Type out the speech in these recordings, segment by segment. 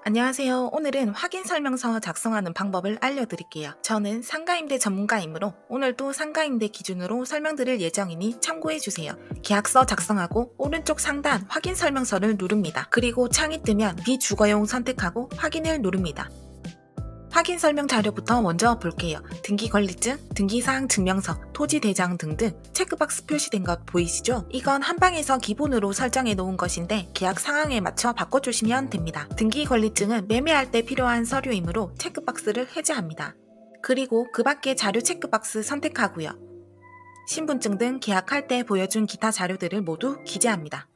안녕하세요. 오늘은 확인 설명서 작성하는 방법을 알려드릴게요. 저는 상가임대 전문가이므로 오늘도 상가임대 기준으로 설명드릴 예정이니 참고해주세요. 계약서 작성하고 오른쪽 상단 확인 설명서를 누릅니다. 그리고 창이 뜨면 비주거용 선택하고 확인을 누릅니다. 확인 설명 자료부터 먼저 볼게요. 등기권리증, 등기사항 증명서, 토지대장 등등 체크박스 표시된 것 보이시죠? 이건 한방에서 기본으로 설정해 놓은 것인데 계약 상황에 맞춰 바꿔주시면 됩니다. 등기권리증은 매매할 때 필요한 서류이므로 체크박스를 해제합니다. 그리고 그 밖의 자료 체크박스 선택하고요. 신분증 등 계약할 때 보여준 기타 자료들을 모두 기재합니다.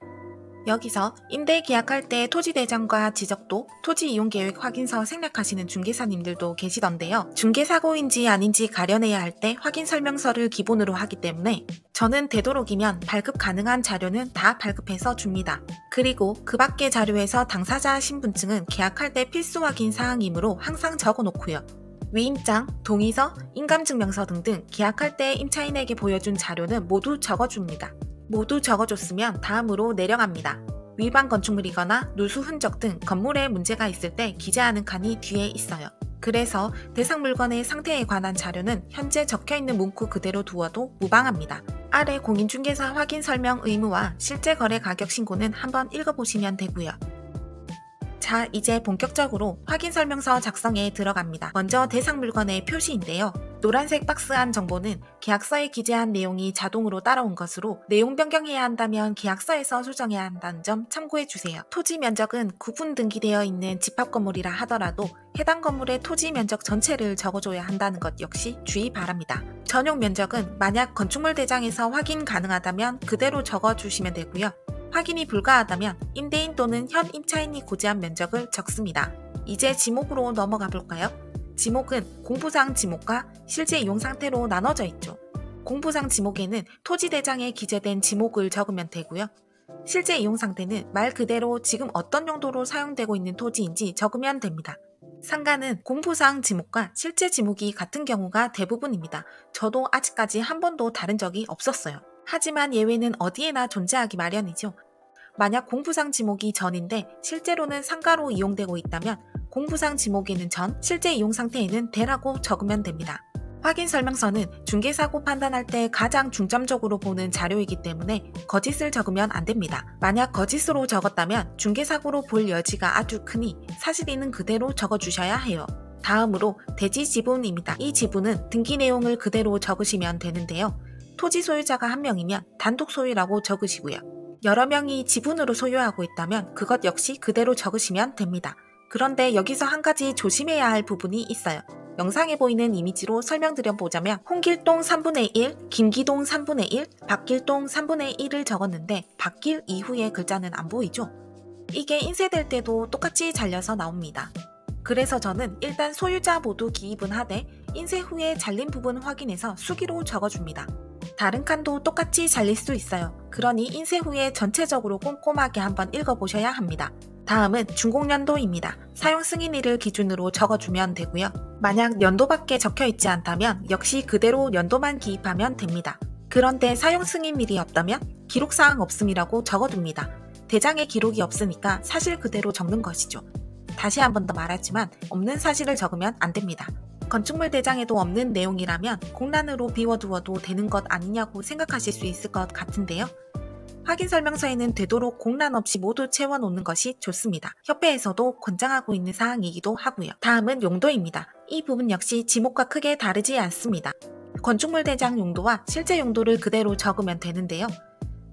여기서 임대 계약할 때 토지대장과 지적도, 토지이용계획 확인서 생략하시는 중개사님들도 계시던데요. 중개사고인지 아닌지 가려내야 할 때 확인 설명서를 기본으로 하기 때문에 저는 되도록이면 발급 가능한 자료는 다 발급해서 줍니다. 그리고 그 밖의 자료에서 당사자 신분증은 계약할 때 필수 확인 사항이므로 항상 적어놓고요. 위임장, 동의서, 인감증명서 등등 계약할 때 임차인에게 보여준 자료는 모두 적어줍니다. 모두 적어줬으면 다음으로 내려갑니다. 위반 건축물이거나 누수 흔적 등 건물에 문제가 있을 때 기재하는 칸이 뒤에 있어요. 그래서 대상 물건의 상태에 관한 자료는 현재 적혀있는 문구 그대로 두어도 무방합니다. 아래 공인중개사 확인 설명 의무와 실제 거래 가격 신고는 한번 읽어보시면 되고요. 자, 이제 본격적으로 확인 설명서 작성에 들어갑니다. 먼저 대상 물건의 표시인데요. 노란색 박스 안 정보는 계약서에 기재한 내용이 자동으로 따라온 것으로 내용 변경해야 한다면 계약서에서 수정해야 한다는 점 참고해주세요. 토지 면적은 구분 등기되어 있는 집합 건물이라 하더라도 해당 건물의 토지 면적 전체를 적어줘야 한다는 것 역시 주의 바랍니다. 전용 면적은 만약 건축물 대장에서 확인 가능하다면 그대로 적어주시면 되고요. 확인이 불가하다면 임대인 또는 현 임차인이 고지한 면적을 적습니다. 이제 지목으로 넘어가 볼까요? 지목은 공부상 지목과 실제 이용 상태로 나눠져 있죠. 공부상 지목에는 토지대장에 기재된 지목을 적으면 되고요. 실제 이용 상태는 말 그대로 지금 어떤 용도로 사용되고 있는 토지인지 적으면 됩니다. 상가는 공부상 지목과 실제 지목이 같은 경우가 대부분입니다. 저도 아직까지 한 번도 다른 적이 없었어요. 하지만 예외는 어디에나 존재하기 마련이죠. 만약 공부상 지목이 전인데 실제로는 상가로 이용되고 있다면 공부상 지목에는 전, 실제 이용 상태에는 대라고 적으면 됩니다. 확인 설명서는 중개사고 판단할 때 가장 중점적으로 보는 자료이기 때문에 거짓을 적으면 안 됩니다. 만약 거짓으로 적었다면 중개사고로 볼 여지가 아주 크니 사실 있는 그대로 적어주셔야 해요. 다음으로 대지 지분입니다. 이 지분은 등기 내용을 그대로 적으시면 되는데요. 토지 소유자가 한 명이면 단독 소유라고 적으시고요. 여러 명이 지분으로 소유하고 있다면 그것 역시 그대로 적으시면 됩니다. 그런데 여기서 한 가지 조심해야 할 부분이 있어요. 영상에 보이는 이미지로 설명드려보자면 홍길동 3분의 1, 김기동 3분의 1, 박길동 3분의 1을 적었는데 박길 이후의 글자는 안 보이죠? 이게 인쇄될 때도 똑같이 잘려서 나옵니다. 그래서 저는 일단 소유자 모두 기입은 하되 인쇄 후에 잘린 부분 확인해서 수기로 적어줍니다. 다른 칸도 똑같이 잘릴 수 있어요. 그러니 인쇄 후에 전체적으로 꼼꼼하게 한번 읽어보셔야 합니다. 다음은 준공연도입니다. 사용 승인일을 기준으로 적어주면 되고요. 만약 연도밖에 적혀있지 않다면 역시 그대로 연도만 기입하면 됩니다. 그런데 사용 승인일이 없다면 기록사항 없음이라고 적어둡니다. 대장에 기록이 없으니까 사실 그대로 적는 것이죠. 다시 한 번 더 말하지만 없는 사실을 적으면 안 됩니다. 건축물 대장에도 없는 내용이라면 공란으로 비워두어도 되는 것 아니냐고 생각하실 수 있을 것 같은데요. 확인 설명서에는 되도록 공란 없이 모두 채워놓는 것이 좋습니다. 협회에서도 권장하고 있는 사항이기도 하고요. 다음은 용도입니다. 이 부분 역시 지목과 크게 다르지 않습니다. 건축물 대장 용도와 실제 용도를 그대로 적으면 되는데요.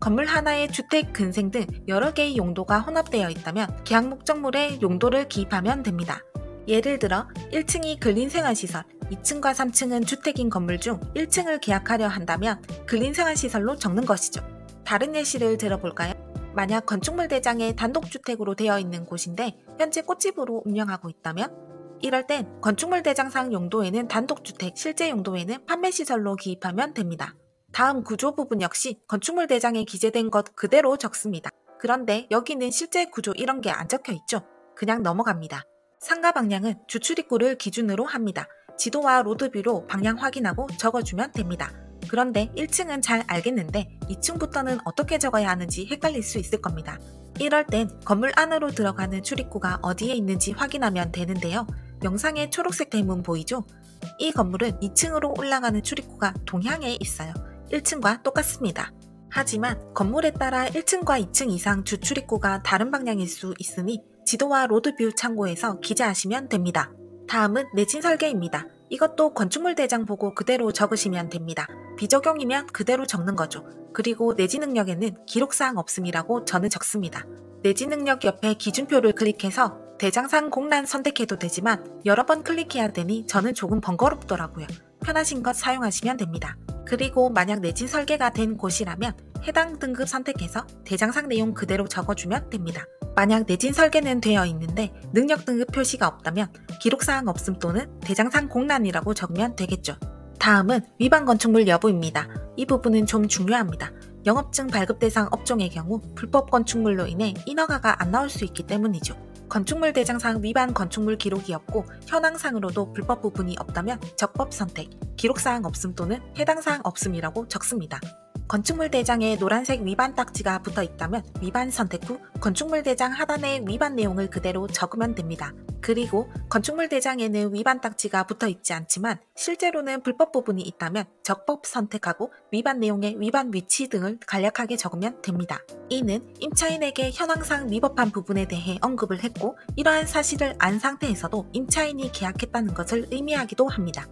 건물 하나에 주택, 근생 등 여러 개의 용도가 혼합되어 있다면 계약 목적물에 용도를 기입하면 됩니다. 예를 들어 1층이 근린생활시설, 2층과 3층은 주택인 건물 중 1층을 계약하려 한다면 근린생활시설로 적는 것이죠. 다른 예시를 들어볼까요? 만약 건축물 대장에 단독주택으로 되어 있는 곳인데 현재 꽃집으로 운영하고 있다면 이럴 땐 건축물 대장상 용도에는 단독주택, 실제 용도에는 판매시설로 기입하면 됩니다. 다음 구조 부분 역시 건축물 대장에 기재된 것 그대로 적습니다. 그런데 여기는 실제 구조 이런 게 안 적혀 있죠? 그냥 넘어갑니다. 상가 방향은 주출입구를 기준으로 합니다. 지도와 로드뷰로 방향 확인하고 적어주면 됩니다. 그런데 1층은 잘 알겠는데 2층부터는 어떻게 적어야 하는지 헷갈릴 수 있을 겁니다. 이럴 땐 건물 안으로 들어가는 출입구가 어디에 있는지 확인하면 되는데요. 영상에 초록색 대문 보이죠? 이 건물은 2층으로 올라가는 출입구가 동향에 있어요. 1층과 똑같습니다. 하지만 건물에 따라 1층과 2층 이상 주 출입구가 다른 방향일 수 있으니 지도와 로드뷰 참고해서 기재하시면 됩니다. 다음은 내진 설계입니다. 이것도 건축물 대장 보고 그대로 적으시면 됩니다. 비적용이면 그대로 적는 거죠. 그리고 내지 능력에는 기록사항 없음이라고 저는 적습니다. 내지 능력 옆에 기준표를 클릭해서 대장상 공란 선택해도 되지만 여러 번 클릭해야 되니 저는 조금 번거롭더라고요. 편하신 것 사용하시면 됩니다. 그리고 만약 내진 설계가 된 곳이라면 해당 등급 선택해서 대장상 내용 그대로 적어주면 됩니다. 만약 내진 설계는 되어 있는데 능력 등급 표시가 없다면 기록사항 없음 또는 대장상 공란이라고 적으면 되겠죠. 다음은 위반 건축물 여부입니다. 이 부분은 좀 중요합니다. 영업증 발급 대상 업종의 경우 불법 건축물로 인해 인허가가 안 나올 수 있기 때문이죠. 건축물 대장상 위반 건축물 기록이 없고 현황상으로도 불법 부분이 없다면 적법 선택, 기록사항 없음 또는 해당 사항 없음이라고 적습니다. 건축물 대장에 노란색 위반 딱지가 붙어 있다면 위반 선택 후 건축물 대장 하단에 위반 내용을 그대로 적으면 됩니다. 그리고 건축물 대장에는 위반 딱지가 붙어 있지 않지만 실제로는 불법 부분이 있다면 적법 선택하고 위반 내용의 위반 위치 등을 간략하게 적으면 됩니다. 이는 임차인에게 현황상 위법한 부분에 대해 언급을 했고 이러한 사실을 안 상태에서도 임차인이 계약했다는 것을 의미하기도 합니다.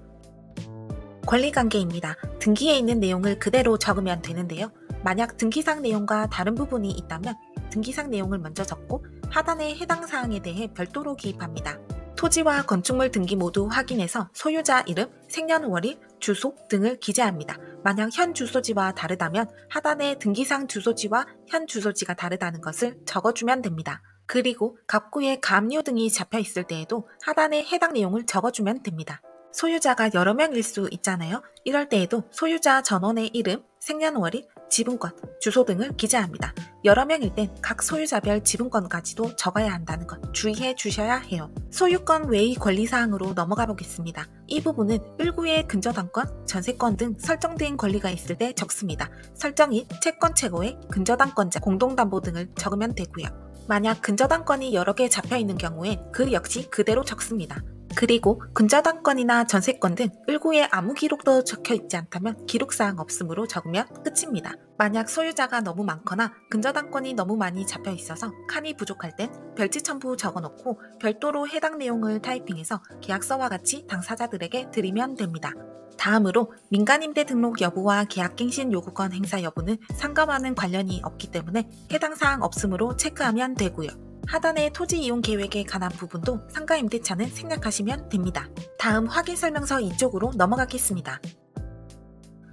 권리관계입니다. 등기에 있는 내용을 그대로 적으면 되는데요. 만약 등기상 내용과 다른 부분이 있다면 등기상 내용을 먼저 적고 하단의 해당 사항에 대해 별도로 기입합니다. 토지와 건축물 등기 모두 확인해서 소유자 이름, 생년월일, 주소 등을 기재합니다. 만약 현 주소지와 다르다면 하단에 등기상 주소지와 현 주소지가 다르다는 것을 적어주면 됩니다. 그리고 갑구에 가압류 등이 잡혀 있을 때에도 하단에 해당 내용을 적어주면 됩니다. 소유자가 여러 명일 수 있잖아요. 이럴 때에도 소유자 전원의 이름, 생년월일, 지분권, 주소 등을 기재합니다. 여러 명일 땐 각 소유자별 지분권까지도 적어야 한다는 것 주의해 주셔야 해요. 소유권 외의 권리사항으로 넘어가 보겠습니다. 이 부분은 1구의 근저당권, 전세권 등 설정된 권리가 있을 때 적습니다. 설정인, 채권 최고의, 근저당권자, 공동담보 등을 적으면 되고요. 만약 근저당권이 여러 개 잡혀있는 경우엔 그 역시 그대로 적습니다. 그리고 근저당권이나 전세권 등 1구에 아무 기록도 적혀있지 않다면 기록사항 없음으로 적으면 끝입니다. 만약 소유자가 너무 많거나 근저당권이 너무 많이 잡혀있어서 칸이 부족할 땐 별지 첨부 적어놓고 별도로 해당 내용을 타이핑해서 계약서와 같이 당사자들에게 드리면 됩니다. 다음으로 민간임대 등록 여부와 계약갱신 요구권 행사 여부는 상가와는 관련이 없기 때문에 해당 사항 없음으로 체크하면 되고요. 하단의 토지 이용 계획에 관한 부분도 상가임대차는 생략하시면 됩니다. 다음 확인 설명서 이쪽으로 넘어가겠습니다.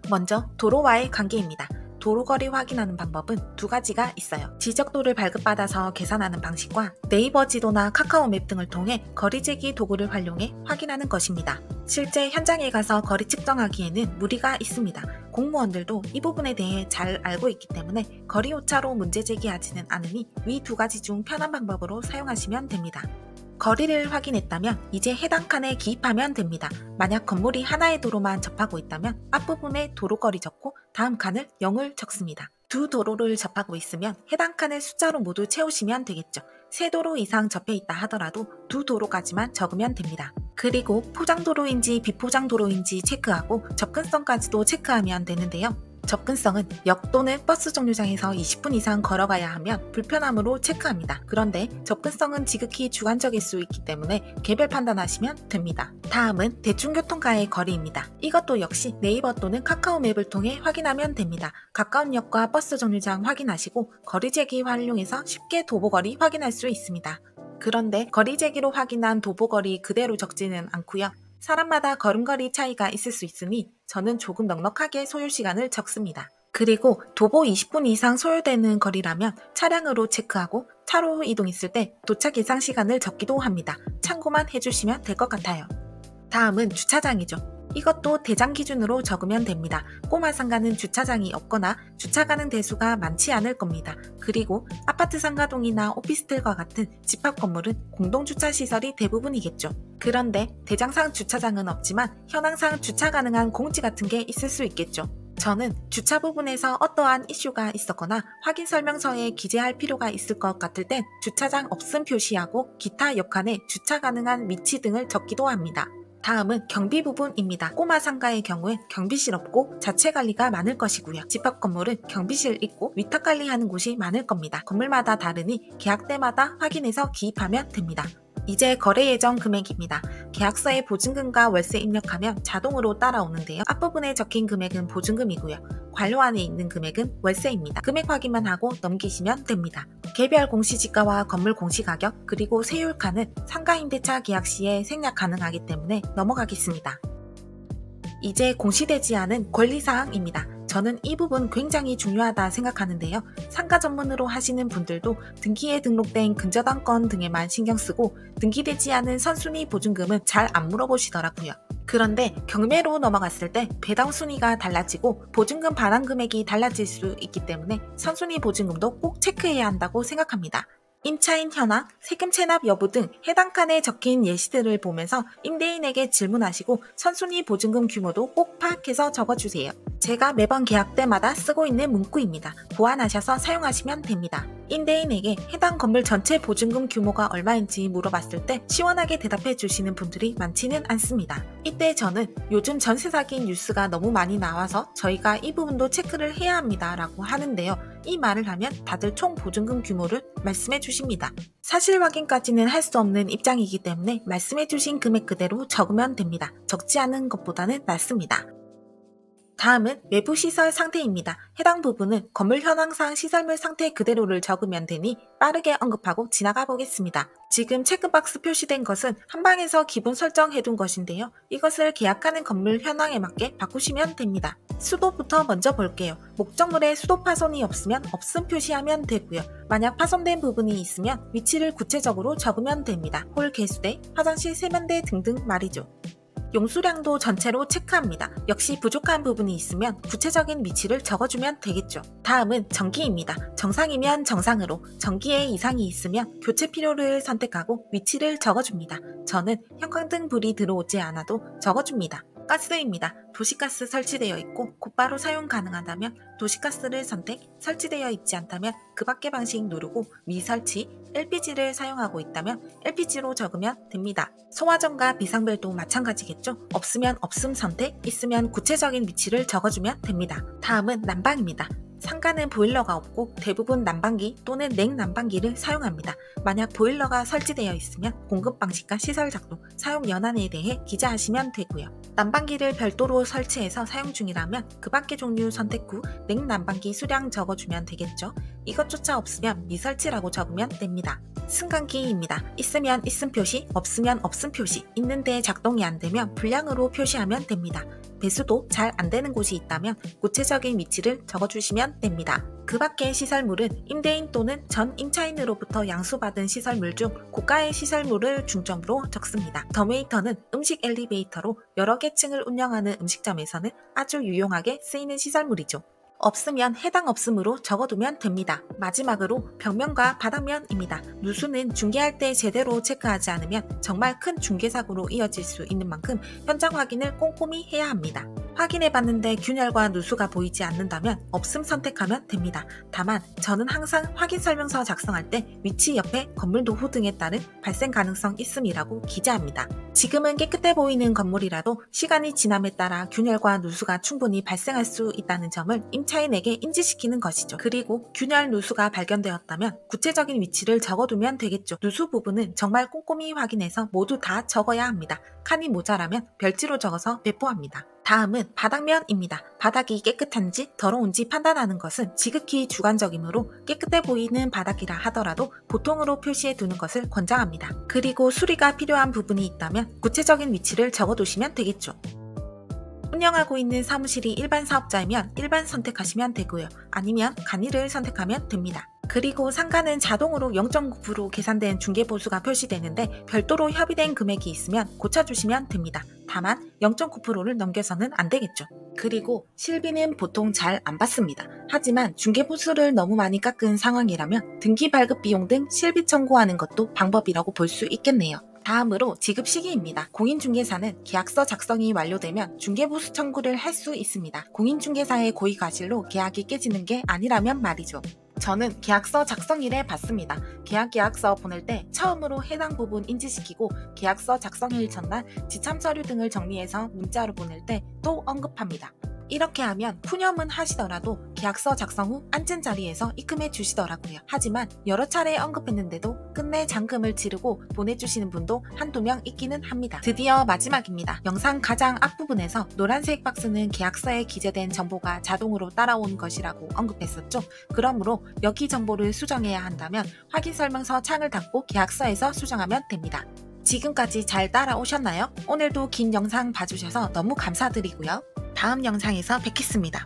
먼저 도로와의 관계입니다. 도로거리 확인하는 방법은 두 가지가 있어요. 지적도를 발급받아서 계산하는 방식과 네이버 지도나 카카오맵 등을 통해 거리재기 도구를 활용해 확인하는 것입니다. 실제 현장에 가서 거리 측정하기에는 무리가 있습니다. 공무원들도 이 부분에 대해 잘 알고 있기 때문에 거리 오차로 문제 제기하지는 않으니 위 두 가지 중 편한 방법으로 사용하시면 됩니다. 거리를 확인했다면 이제 해당 칸에 기입하면 됩니다. 만약 건물이 하나의 도로만 접하고 있다면 앞부분에 도로거리 적고 다음 칸을 0을 적습니다. 두 도로를 접하고 있으면 해당 칸을 숫자로 모두 채우시면 되겠죠. 세 도로 이상 접해 있다 하더라도 두 도로까지만 적으면 됩니다. 그리고 포장도로인지 비포장도로인지 체크하고 접근성까지도 체크하면 되는데요. 접근성은 역 또는 버스 정류장에서 20분 이상 걸어가야 하면 불편함으로 체크합니다. 그런데 접근성은 지극히 주관적일 수 있기 때문에 개별 판단하시면 됩니다. 다음은 대중교통과의 거리입니다. 이것도 역시 네이버 또는 카카오맵을 통해 확인하면 됩니다. 가까운 역과 버스 정류장 확인하시고 거리재기 활용해서 쉽게 도보거리 확인할 수 있습니다. 그런데 거리재기로 확인한 도보거리 그대로 적지는 않고요. 사람마다 걸음걸이 차이가 있을 수 있으니 저는 조금 넉넉하게 소요시간을 적습니다. 그리고 도보 20분 이상 소요되는 거리라면 차량으로 체크하고 차로 이동했을 때 도착 예상 시간을 적기도 합니다. 참고만 해주시면 될 것 같아요. 다음은 주차장이죠. 이것도 대장 기준으로 적으면 됩니다. 꼬마 상가는 주차장이 없거나 주차 가능 대수가 많지 않을 겁니다. 그리고 아파트 상가동이나 오피스텔과 같은 집합 건물은 공동주차 시설이 대부분이겠죠. 그런데 대장상 주차장은 없지만 현황상 주차 가능한 공지 같은 게 있을 수 있겠죠. 저는 주차 부분에서 어떠한 이슈가 있었거나 확인 설명서에 기재할 필요가 있을 것 같을 땐 주차장 없음 표시하고 기타 옆칸에 주차 가능한 위치 등을 적기도 합니다. 다음은 경비 부분입니다. 꼬마 상가의 경우엔 경비실 없고 자체 관리가 많을 것이고요. 집합 건물은 경비실 있고 위탁 관리하는 곳이 많을 겁니다. 건물마다 다르니 계약 때마다 확인해서 기입하면 됩니다. 이제 거래 예정 금액입니다. 계약서에 보증금과 월세 입력하면 자동으로 따라오는데요. 앞부분에 적힌 금액은 보증금이고요. 관료 안에 있는 금액은 월세입니다. 금액 확인만 하고 넘기시면 됩니다. 개별 공시지가와 건물 공시가격 그리고 세율칸은 상가임대차 계약 시에 생략 가능하기 때문에 넘어가겠습니다. 이제 공시되지 않은 권리사항입니다. 저는 이 부분 굉장히 중요하다 생각하는데요. 상가 전문으로 하시는 분들도 등기에 등록된 근저당권 등에만 신경 쓰고 등기되지 않은 선순위 보증금은 잘 안 물어보시더라고요. 그런데 경매로 넘어갔을 때 배당 순위가 달라지고 보증금 반환 금액이 달라질 수 있기 때문에 선순위 보증금도 꼭 체크해야 한다고 생각합니다. 임차인 현황, 세금 체납 여부 등 해당 칸에 적힌 예시들을 보면서 임대인에게 질문하시고 선순위 보증금 규모도 꼭 파악해서 적어주세요. 제가 매번 계약 때마다 쓰고 있는 문구입니다. 보완하셔서 사용하시면 됩니다. 임대인에게 해당 건물 전체 보증금 규모가 얼마인지 물어봤을 때 시원하게 대답해 주시는 분들이 많지는 않습니다. 이때 저는 요즘 전세 사기 뉴스가 너무 많이 나와서 저희가 이 부분도 체크를 해야 합니다 라고 하는데요. 이 말을 하면 다들 총 보증금 규모를 말씀해 주십니다. 사실 확인까지는 할 수 없는 입장이기 때문에 말씀해 주신 금액 그대로 적으면 됩니다. 적지 않은 것보다는 낫습니다. 다음은 외부 시설 상태입니다. 해당 부분은 건물 현황상 시설물 상태 그대로를 적으면 되니 빠르게 언급하고 지나가 보겠습니다. 지금 체크박스 표시된 것은 한방에서 기본 설정해둔 것인데요. 이것을 계약하는 건물 현황에 맞게 바꾸시면 됩니다. 수도부터 먼저 볼게요. 목적물에 수도 파손이 없으면 없음 표시하면 되고요. 만약 파손된 부분이 있으면 위치를 구체적으로 적으면 됩니다. 홀 개수대, 화장실 세면대 등등 말이죠. 용수량도 전체로 체크합니다. 역시 부족한 부분이 있으면 구체적인 위치를 적어주면 되겠죠. 다음은 전기입니다. 정상이면 정상으로, 전기에 이상이 있으면 교체 필요를 선택하고 위치를 적어줍니다. 저는 형광등 불이 들어오지 않아도 적어줍니다. 가스입니다. 도시가스 설치되어 있고 곧바로 사용 가능하다면 도시가스를 선택, 설치되어 있지 않다면 그 밖의 방식 누르고 미설치, LPG를 사용하고 있다면 LPG로 적으면 됩니다. 소화전과 비상벨도 마찬가지겠죠? 없으면 없음 선택, 있으면 구체적인 위치를 적어주면 됩니다. 다음은 난방입니다. 상가는 보일러가 없고 대부분 난방기 또는 냉난방기를 사용합니다. 만약 보일러가 설치되어 있으면 공급 방식과 시설 작동, 사용 연한에 대해 기재하시면 되고요. 난방기를 별도로 설치해서 사용 중이라면 그 밖의 종류 선택 후 냉난방기 수량 적어주면 되겠죠. 이것조차 없으면 미설치라고 적으면 됩니다. 승강기입니다. 있으면 있음 표시, 없으면 없음 표시, 있는데 작동이 안 되면 불량으로 표시하면 됩니다. 배수도 잘 안 되는 곳이 있다면 구체적인 위치를 적어주시면 됩니다. 그 밖의 시설물은 임대인 또는 전 임차인으로부터 양수받은 시설물 중 고가의 시설물을 중점으로 적습니다. 더메이터는 음식 엘리베이터로 여러 개 층을 운영하는 음식점에서는 아주 유용하게 쓰이는 시설물이죠. 없으면 해당 없음으로 적어두면 됩니다. 마지막으로 벽면과 바닥면입니다. 누수는 중개할 때 제대로 체크하지 않으면 정말 큰 중개사고로 이어질 수 있는 만큼 현장 확인을 꼼꼼히 해야 합니다. 확인해봤는데 균열과 누수가 보이지 않는다면 없음 선택하면 됩니다. 다만 저는 항상 확인 설명서 작성할 때 위치 옆에 건물 노후 등에 따른 발생 가능성 있음이라고 기재합니다. 지금은 깨끗해 보이는 건물이라도 시간이 지남에 따라 균열과 누수가 충분히 발생할 수 있다는 점을 임차인에게 인지시키는 것이죠. 그리고 균열 누수가 발견되었다면 구체적인 위치를 적어두면 되겠죠. 누수 부분은 정말 꼼꼼히 확인해서 모두 다 적어야 합니다. 칸이 모자라면 별지로 적어서 배포합니다. 다음은 바닥면입니다. 바닥이 깨끗한지 더러운지 판단하는 것은 지극히 주관적이므로 깨끗해 보이는 바닥이라 하더라도 보통으로 표시해 두는 것을 권장합니다. 그리고 수리가 필요한 부분이 있다면 구체적인 위치를 적어두시면 되겠죠. 운영하고 있는 사무실이 일반 사업자이면 일반 선택하시면 되고요. 아니면 간이를 선택하면 됩니다. 그리고 상가는 자동으로 0.9% 계산된 중개보수가 표시되는데 별도로 협의된 금액이 있으면 고쳐주시면 됩니다. 다만 0.9%를 넘겨서는 안 되겠죠. 그리고 실비는 보통 잘 안 받습니다. 하지만 중개보수를 너무 많이 깎은 상황이라면 등기 발급 비용 등 실비 청구하는 것도 방법이라고 볼 수 있겠네요. 다음으로 지급 시기입니다. 공인중개사는 계약서 작성이 완료되면 중개보수 청구를 할 수 있습니다. 공인중개사의 고의과실로 계약이 깨지는 게 아니라면 말이죠. 저는 계약서 작성일에 받습니다. 계약서 보낼 때 처음으로 해당 부분 인지시키고 계약서 작성일 전날 지참 서류 등을 정리해서 문자로 보낼 때 또 언급합니다. 이렇게 하면 푸념은 하시더라도 계약서 작성 후 앉은 자리에서 입금해 주시더라고요. 하지만 여러 차례 언급했는데도 끝내 잔금을 치르고 보내주시는 분도 한두 명 있기는 합니다. 드디어 마지막입니다. 영상 가장 앞부분에서 노란색 박스는 계약서에 기재된 정보가 자동으로 따라온 것이라고 언급했었죠. 그러므로 여기 정보를 수정해야 한다면 확인 설명서 창을 닫고 계약서에서 수정하면 됩니다. 지금까지 잘 따라오셨나요? 오늘도 긴 영상 봐주셔서 너무 감사드리고요. 다음 영상에서 뵙겠습니다.